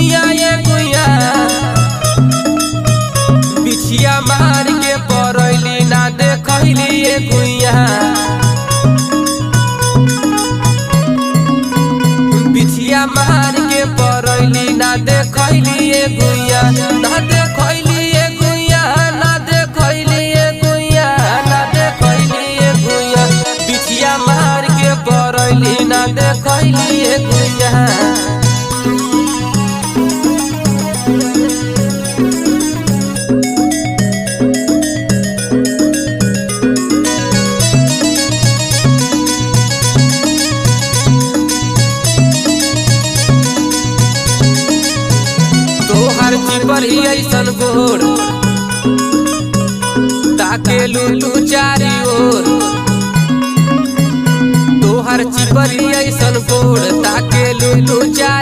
गुइया ये गुइया बिछिया मार के परैली ना देखैली ये गुइया बिछिया मार के परैली ना देखैली ये गुइया ना देखैली ये गुइया ना देखैली ये गुइया ना देखैली ये गुइया बिछिया मार के परैली ना देखैली ये गुइया। तोहर चिपरी ऐसन गोर ताकेलू तू चारी ओर तोहर चिपरी ऐसन गोर ताकेलू तू चारी